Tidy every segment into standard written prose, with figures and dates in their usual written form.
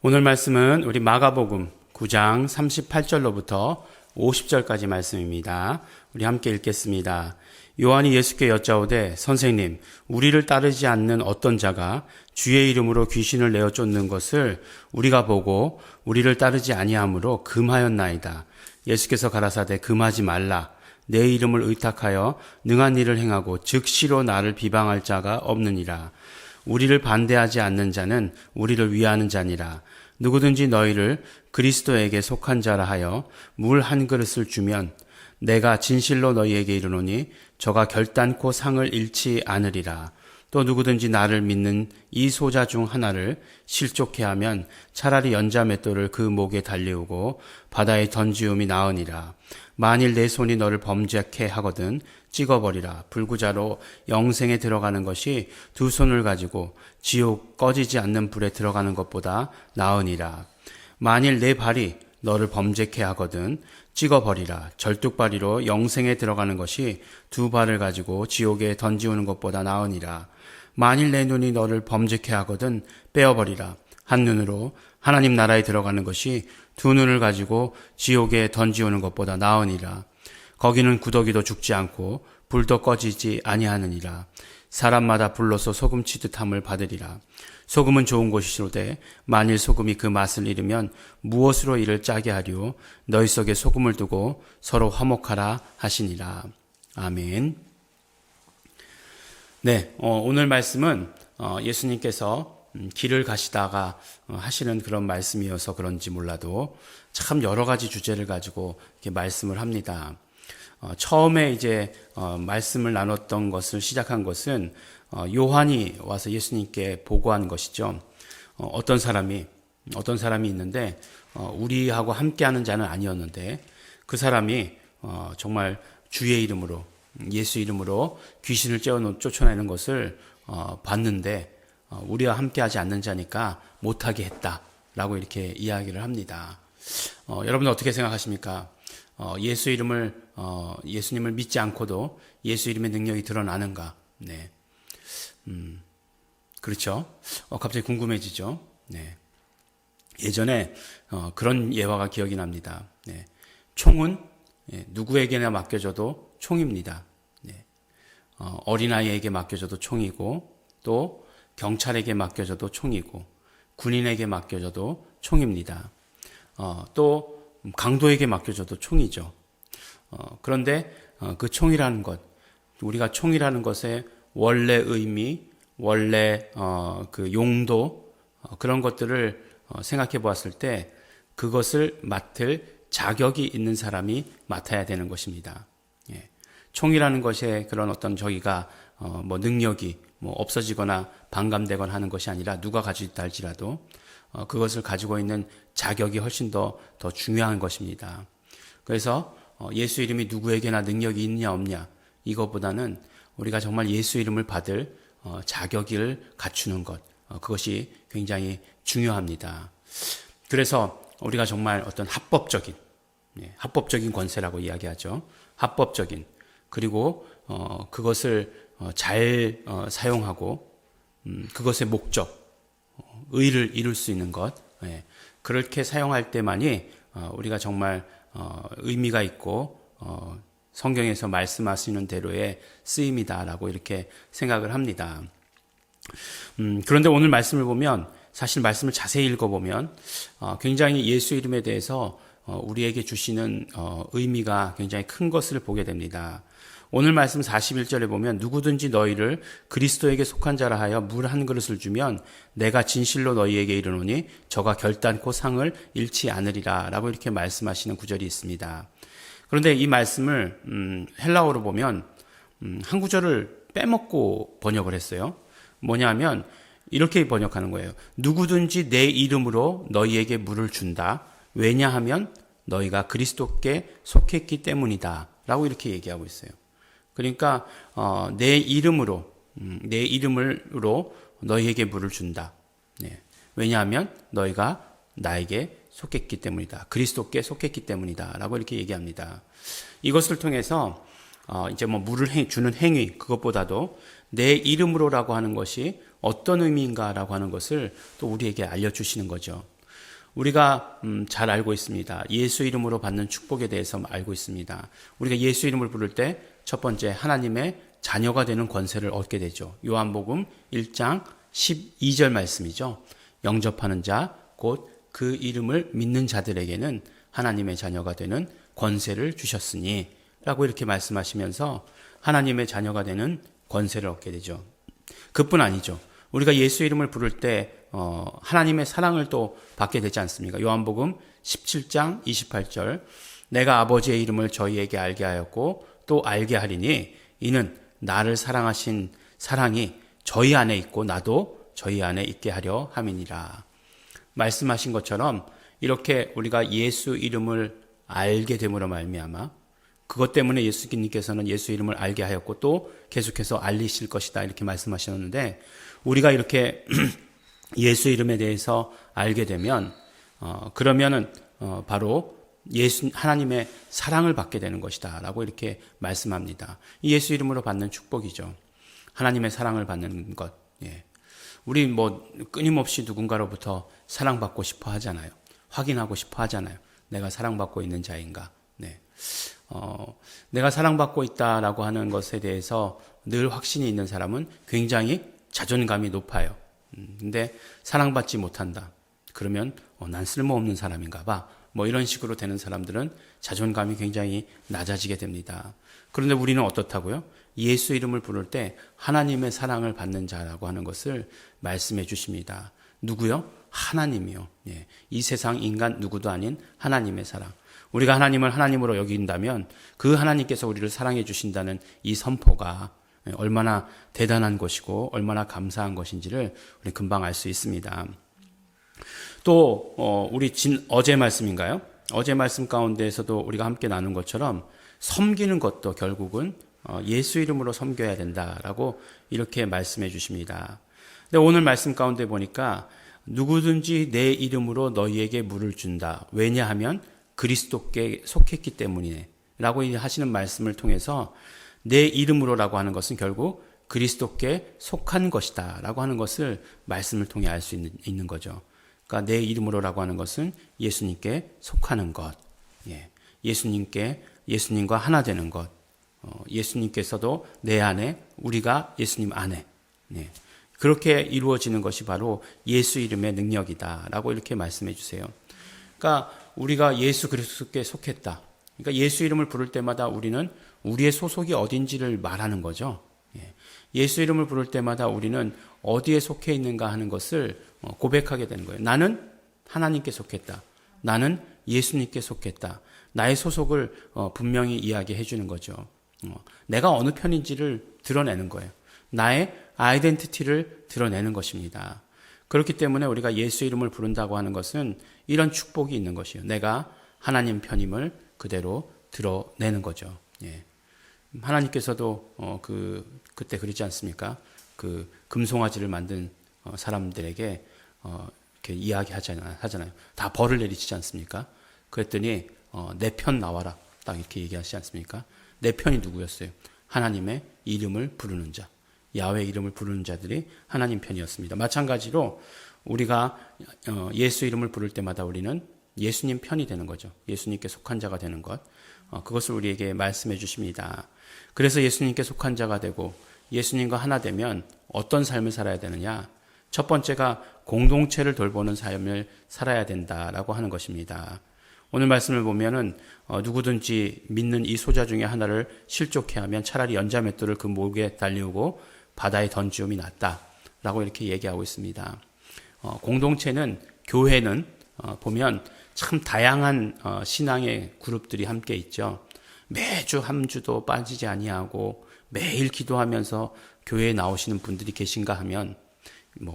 오늘 말씀은 우리 마가복음 9장 38절로부터 50절까지 말씀입니다. 우리 함께 읽겠습니다. 요한이 예수께 여짜오되 선생님, 우리를 따르지 않는 어떤 자가 주의 이름으로 귀신을 내어 쫓는 것을 우리가 보고 우리를 따르지 아니하므로 금하였나이다. 예수께서 가라사대 금하지 말라. 내 이름을 의탁하여 능한 일을 행하고 즉시로 나를 비방할 자가 없느니라. 우리를 반대하지 않는 자는 우리를 위하는 자니라. 누구든지 너희를 그리스도에게 속한 자라 하여 물 한 그릇을 주면 내가 진실로 너희에게 이르노니 저가 결단코 상을 잃지 않으리라. 또 누구든지 나를 믿는 이 소자 중 하나를 실족해 하면 차라리 연자 맷돌을 그 목에 달리우고 바다에 던지움이 나으니라. 만일 내 손이 너를 범죄케 하거든 찍어버리라. 불구자로 영생에 들어가는 것이 두 손을 가지고 지옥 꺼지지 않는 불에 들어가는 것보다 나으니라. 만일 내 발이 너를 범죄케 하거든 찍어버리라. 절뚝발이로 영생에 들어가는 것이 두 발을 가지고 지옥에 던지우는 것보다 나으니라. 만일 내 눈이 너를 범죄케 하거든 빼어버리라. 한 눈으로 하나님 나라에 들어가는 것이 두 눈을 가지고 지옥에 던지우는 것보다 나으니라. 거기는 구더기도 죽지 않고 불도 꺼지지 아니하느니라. 사람마다 불로서 소금 치듯함을 받으리라. 소금은 좋은 것이로되 만일 소금이 그 맛을 잃으면 무엇으로 이를 짜게 하리요. 너희 속에 소금을 두고 서로 화목하라 하시니라. 아멘. 네, 오늘 말씀은 예수님께서 길을 가시다가 하시는 그런 말씀이어서 그런지 몰라도 참 여러 가지 주제를 가지고 이렇게 말씀을 합니다. 처음에 이제 말씀을 나눴던 것을 시작한 것은 요한이 와서 예수님께 보고한 것이죠. 어떤 사람이 있는데 우리하고 함께하는 자는 아니었는데 그 사람이 정말 주의 이름으로 예수 이름으로 귀신을 쫓아내는 것을 봤는데 우리와 함께하지 않는 자니까 못하게 했다라고 이렇게 이야기를 합니다. 여러분은 어떻게 생각하십니까? 예수 이름을 예수님을 믿지 않고도 예수 이름의 능력이 드러나는가? 네, 그렇죠. 갑자기 궁금해지죠. 네, 예전에 그런 예화가 기억이 납니다. 네, 총은 누구에게나 맡겨져도 총입니다. 네, 어린아이에게 맡겨져도 총이고 또 경찰에게 맡겨져도 총이고 군인에게 맡겨져도 총입니다. 또 강도에게 맡겨져도 총이죠. 그런데 그 총이라는 것, 우리가 총이라는 것의 원래 의미, 원래 그 용도 그런 것들을 생각해 보았을 때 그것을 맡을 자격이 있는 사람이 맡아야 되는 것입니다. 예. 총이라는 것에 그런 어떤 저기가 뭐 능력이 뭐 없어지거나 반감되거나 하는 것이 아니라 누가 가지고 있다 할지라도 그것을 가지고 있는 자격이 훨씬 더 중요한 것입니다. 그래서 예수 이름이 누구에게나 능력이 있냐 없냐 이것보다는 우리가 정말 예수 이름을 받을 자격을 갖추는 것 그것이 굉장히 중요합니다. 그래서 우리가 정말 어떤 합법적인 권세라고 이야기하죠. 합법적인 그리고 그것을 잘 사용하고 그것의 목적 의를 이룰 수 있는 것 그렇게 사용할 때만이 우리가 정말 의미가 있고 성경에서 말씀하시는 대로의 쓰임이다라고 이렇게 생각을 합니다. 그런데 오늘 말씀을 보면 사실 말씀을 자세히 읽어보면 굉장히 예수 이름에 대해서 우리에게 주시는 의미가 굉장히 큰 것을 보게 됩니다. 오늘 말씀 41절에 보면 누구든지 너희를 그리스도에게 속한 자라 하여 물 한 그릇을 주면 내가 진실로 너희에게 이르노니 저가 결단코 상을 잃지 않으리라 라고 이렇게 말씀하시는 구절이 있습니다. 그런데 이 말씀을 헬라어로 보면 한 구절을 빼먹고 번역을 했어요. 뭐냐면 이렇게 번역하는 거예요. 누구든지 내 이름으로 너희에게 물을 준다. 왜냐하면 너희가 그리스도께 속했기 때문이다 라고 이렇게 얘기하고 있어요. 그러니까 내 이름으로 너희에게 물을 준다. 네. 왜냐하면 너희가 나에게 속했기 때문이다. 그리스도께 속했기 때문이다. 라고 이렇게 얘기합니다. 이것을 통해서 이제 뭐 물을 주는 행위 그것보다도 내 이름으로라고 하는 것이 어떤 의미인가라고 하는 것을 또 우리에게 알려주시는 거죠. 우리가 잘 알고 있습니다. 예수 이름으로 받는 축복에 대해서 알고 있습니다. 우리가 예수 이름을 부를 때 첫 번째 하나님의 자녀가 되는 권세를 얻게 되죠. 요한복음 1장 12절 말씀이죠. 영접하는 자, 곧 그 이름을 믿는 자들에게는 하나님의 자녀가 되는 권세를 주셨으니 라고 이렇게 말씀하시면서 하나님의 자녀가 되는 권세를 얻게 되죠. 그뿐 아니죠. 우리가 예수 이름을 부를 때 하나님의 사랑을 또 받게 되지 않습니까? 요한복음 17장 28절 내가 아버지의 이름을 저희에게 알게 하였고 또 알게 하리니 이는 나를 사랑하신 사랑이 저희 안에 있고 나도 저희 안에 있게 하려 함이니라. 말씀하신 것처럼 이렇게 우리가 예수 이름을 알게 됨으로 말미암아 그것 때문에 예수님께서는 예수 이름을 알게 하였고 또 계속해서 알리실 것이다 이렇게 말씀하셨는데 우리가 이렇게 예수 이름에 대해서 알게 되면 그러면은 바로 하나님의 사랑을 받게 되는 것이다 라고 이렇게 말씀합니다. 이 예수 이름으로 받는 축복이죠. 하나님의 사랑을 받는 것. 예. 우리 끊임없이 누군가로부터 사랑받고 싶어 하잖아요. 확인하고 싶어 하잖아요. 내가 사랑받고 있는 자인가. 네. 내가 사랑받고 있다라고 하는 것에 대해서 늘 확신이 있는 사람은 굉장히 자존감이 높아요. 근데 사랑받지 못한다. 그러면 난 쓸모없는 사람인가 봐. 이런 식으로 되는 사람들은 자존감이 굉장히 낮아지게 됩니다. 그런데 우리는 어떻다고요? 예수 이름을 부를 때 하나님의 사랑을 받는 자라고 하는 것을 말씀해 주십니다. 누구요? 하나님이요. 예. 이 세상 인간 누구도 아닌 하나님의 사랑. 우리가 하나님을 하나님으로 여긴다면 그 하나님께서 우리를 사랑해 주신다는 이 선포가 얼마나 대단한 것이고 얼마나 감사한 것인지를 우리 금방 알 수 있습니다. 또 우리 어제 말씀인가요? 어제 말씀 가운데에서도 우리가 함께 나눈 것처럼 섬기는 것도 결국은 예수 이름으로 섬겨야 된다라고 이렇게 말씀해 주십니다. 근데 오늘 말씀 가운데 보니까 누구든지 내 이름으로 너희에게 물을 준다. 왜냐하면 그리스도께 속했기 때문이네. 라고 하시는 말씀을 통해서 내 이름으로라고 하는 것은 결국 그리스도께 속한 것이다. 라고 하는 것을 말씀을 통해 알 수 있는 거죠. 그러니까 내 이름으로라고 하는 것은 예수님께 속하는 것. 예. 예수님과 하나 되는 것. 예수님께서도 내 안에, 우리가 예수님 안에. 예. 그렇게 이루어지는 것이 바로 예수 이름의 능력이다라고 이렇게 말씀해 주세요. 그러니까 우리가 예수 그리스도께 속했다. 그러니까 예수 이름을 부를 때마다 우리는 우리의 소속이 어딘지를 말하는 거죠. 예수 이름을 부를 때마다 우리는 어디에 속해 있는가 하는 것을 고백하게 되는 거예요. 나는 하나님께 속했다. 나는 예수님께 속했다. 나의 소속을 분명히 이야기해 주는 거죠. 내가 어느 편인지를 드러내는 거예요. 나의 아이덴티티를 드러내는 것입니다. 그렇기 때문에 우리가 예수 이름을 부른다고 하는 것은 이런 축복이 있는 것이에요. 내가 하나님 편임을 그대로 드러내는 거죠. 예. 하나님께서도 그때 그러지 않습니까? 그 금송아지를 만든 사람들에게 이렇게 이야기하잖아요. 다 벌을 내리치지 않습니까? 그랬더니 내 편 나와라. 딱 이렇게 얘기하시지 않습니까? 내 편이 누구였어요? 하나님의 이름을 부르는 자. 야훼 이름을 부르는 자들이 하나님 편이었습니다. 마찬가지로 우리가 예수 이름을 부를 때마다 우리는 예수님 편이 되는 거죠. 예수님께 속한 자가 되는 것. 그것을 우리에게 말씀해 주십니다. 그래서 예수님께 속한 자가 되고 예수님과 하나 되면 어떤 삶을 살아야 되느냐? 첫 번째가 공동체를 돌보는 삶을 살아야 된다라고 하는 것입니다. 오늘 말씀을 보면은 누구든지 믿는 이 소자 중에 하나를 실족해 하면 차라리 연자 맷돌을 그 목에 달리우고 바다에 던지움이 낫다라고 이렇게 얘기하고 있습니다. 공동체는, 교회는 보면 참 다양한 신앙의 그룹들이 함께 있죠. 매주 한 주도 빠지지 아니하고 매일 기도하면서 교회에 나오시는 분들이 계신가 하면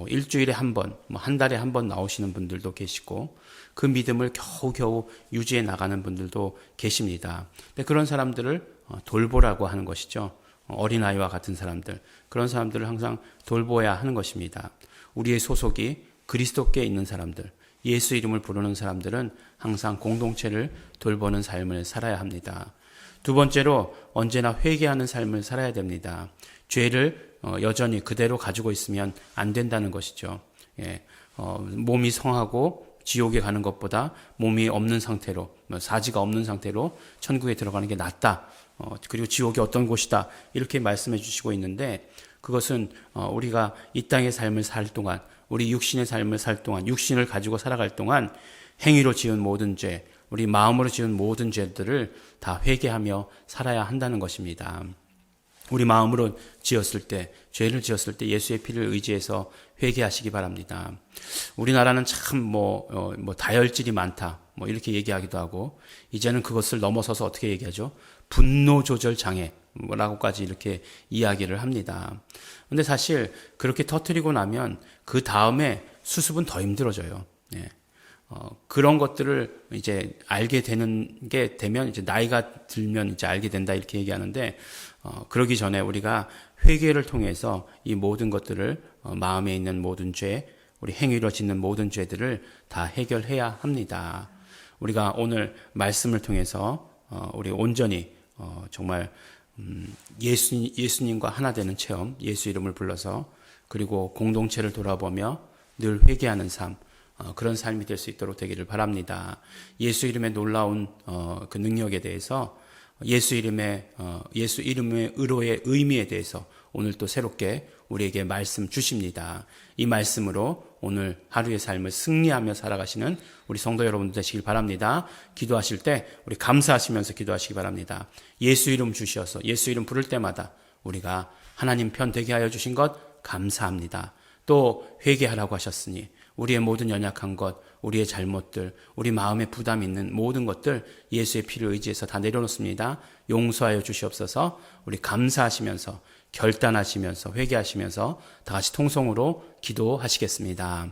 일주일에 한 번, 한 달에 한 번 나오시는 분들도 계시고 그 믿음을 겨우겨우 유지해 나가는 분들도 계십니다. 근데 그런 사람들을 돌보라고 하는 것이죠. 어린아이와 같은 사람들, 그런 사람들을 항상 돌보아야 하는 것입니다. 우리의 소속이 그리스도께 있는 사람들, 예수 이름을 부르는 사람들은 항상 공동체를 돌보는 삶을 살아야 합니다. 두 번째로 언제나 회개하는 삶을 살아야 됩니다. 죄를 여전히 그대로 가지고 있으면 안 된다는 것이죠. 예, 몸이 성하고 지옥에 가는 것보다 몸이 없는 상태로, 사지가 없는 상태로 천국에 들어가는 게 낫다. 그리고 지옥이 어떤 곳이다. 이렇게 말씀해 주시고 있는데, 그것은 우리가 이 땅의 삶을 살 동안, 우리 육신의 삶을 살 동안, 육신을 가지고 살아갈 동안 행위로 지은 모든 죄, 우리 마음으로 지은 모든 죄들을 다 회개하며 살아야 한다는 것입니다. 우리 마음으로 지었을 때, 죄를 지었을 때 예수의 피를 의지해서 회개하시기 바랍니다. 우리나라는 참 다혈질이 많다. 이렇게 얘기하기도 하고, 이제는 그것을 넘어서서 어떻게 얘기하죠? 분노 조절 장애라고까지 이렇게 이야기를 합니다. 근데 사실 그렇게 터뜨리고 나면 그 다음에 수습은 더 힘들어져요. 네. 그런 것들을 이제 알게 되면 이제 나이가 들면 이제 알게 된다 이렇게 얘기하는데, 그러기 전에 우리가 회개를 통해서 이 모든 것들을 마음에 있는 모든 죄, 우리 행위로 짓는 모든 죄들을 다 해결해야 합니다. 우리가 오늘 말씀을 통해서 우리 온전히 정말 예수님과 하나 되는 체험, 예수 이름을 불러서 그리고 공동체를 돌아보며 늘 회개하는 삶, 그런 삶이 될 수 있도록 되기를 바랍니다. 예수 이름의 놀라운 그 능력에 대해서, 예수 이름의 의로의 의미에 대해서 오늘 또 새롭게 우리에게 말씀 주십니다. 이 말씀으로 오늘 하루의 삶을 승리하며 살아가시는 우리 성도 여러분들 되시길 바랍니다. 기도하실 때 우리 감사하시면서 기도하시기 바랍니다. 예수 이름 주시어서 예수 이름 부를 때마다 우리가 하나님 편 되게 하여 주신 것 감사합니다. 또 회개하라고 하셨으니 우리의 모든 연약한 것, 우리의 잘못들, 우리 마음에 부담 있는 모든 것들 예수의 피를 의지해서 다 내려놓습니다. 용서하여 주시옵소서. 우리 감사하시면서 결단하시면서 회개하시면서 다 같이 통성으로 기도하시겠습니다.